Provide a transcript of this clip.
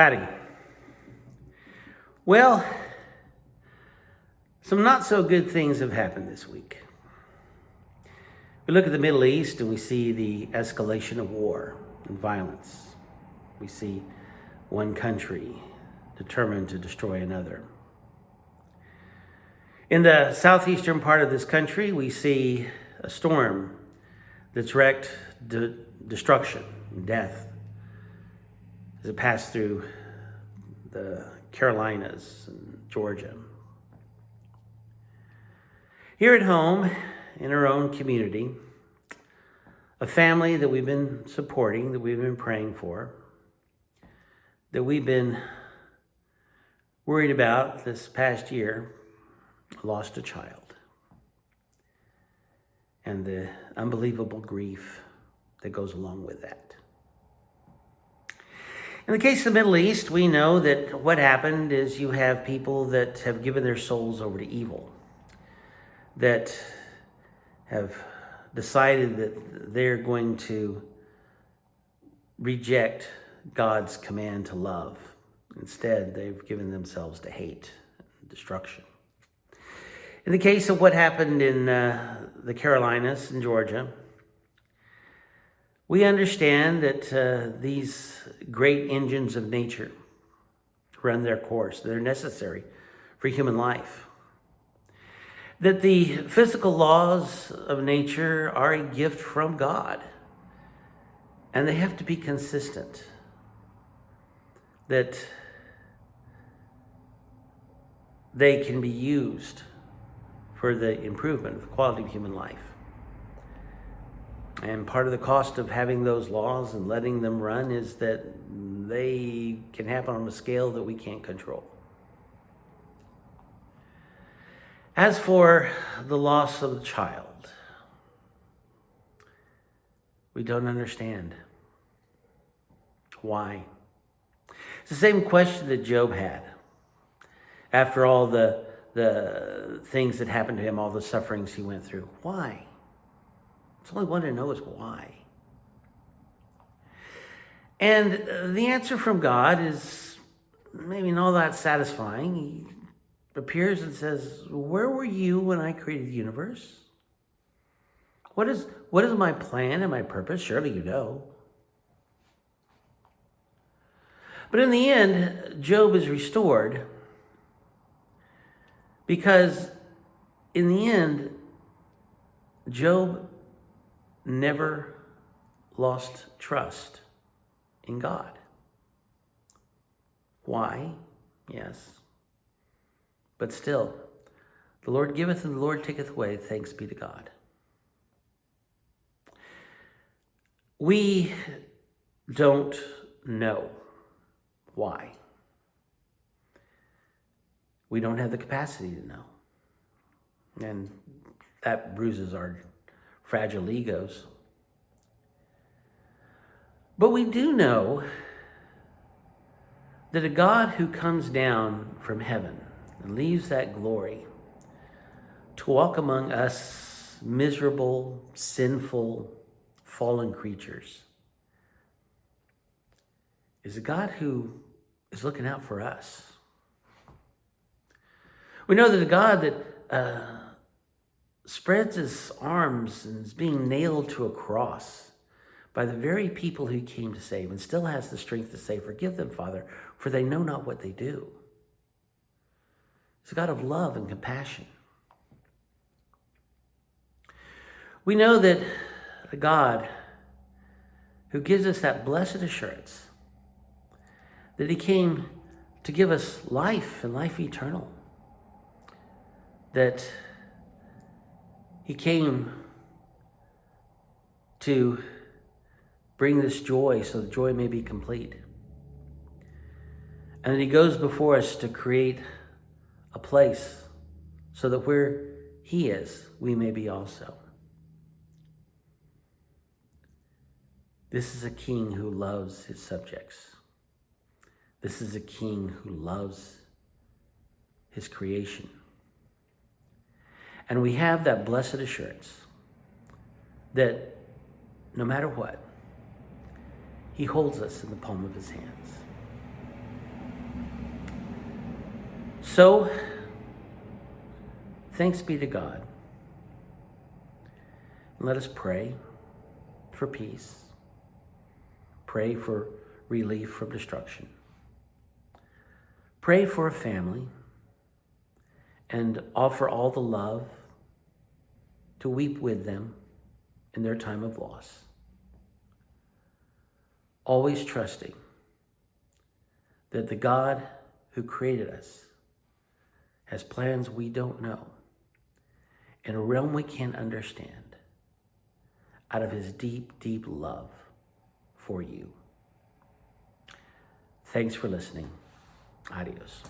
Howdy. Well, some not so good things have happened this week. We look at the Middle East and we see the escalation of war and violence. We see one country determined to destroy another. In the southeastern part of this country, we see a storm that's wreaked destruction and death as it passed through the Carolinas and Georgia. Here at home, in our own community, a family that we've been supporting, that we've been praying for, that we've been worried about this past year, lost a child. And the unbelievable grief that goes along with that. In the case of the Middle East, we know that what happened is you have people that have given their souls over to evil, that have decided that they're going to reject God's command to love. Instead, they've given themselves to hate and destruction. In the case of what happened in the Carolinas and Georgia, we understand that these great engines of nature run their course. They're necessary for human life. That the physical laws of nature are a gift from God, and they have to be consistent. That they can be used for the improvement of the quality of human life. And part of the cost of having those laws and letting them run is that they can happen on a scale that we can't control. As for the loss of the child, we don't understand why. It's the same question that Job had. After all the things that happened to him, all the sufferings he went through. Why? It's only one to know is why. And the answer from God is maybe not all that satisfying. He appears and says, where were you when I created the universe? What is my plan and my purpose? Surely you know. But in the end, Job is restored because in the end, Job never lost trust in God. Why? Yes. But still, the Lord giveth and the Lord taketh away. Thanks be to God. We don't know why. We don't have the capacity to know. And that bruises our fragile egos. But we do know that a God who comes down from heaven and leaves that glory to walk among us miserable, sinful, fallen creatures is a God who is looking out for us. We know that a God that spreads his arms and is being nailed to a cross by the very people he came to save and still has the strength to say, forgive them, Father, for they know not what they do. He's a God of love and compassion. We know that a God who gives us that blessed assurance that he came to give us life and life eternal. That he came to bring this joy so the joy may be complete. And that he goes before us to create a place so that where he is, we may be also. This is a king who loves his subjects. This is a king who loves his creation. And we have that blessed assurance that no matter what, he holds us in the palm of his hands. So, thanks be to God. Let us pray for peace. Pray for relief from destruction. Pray for a family and offer all the love to weep with them in their time of loss. Always trusting that the God who created us has plans we don't know in a realm we can't understand out of his deep, deep love for you. Thanks for listening. Adios.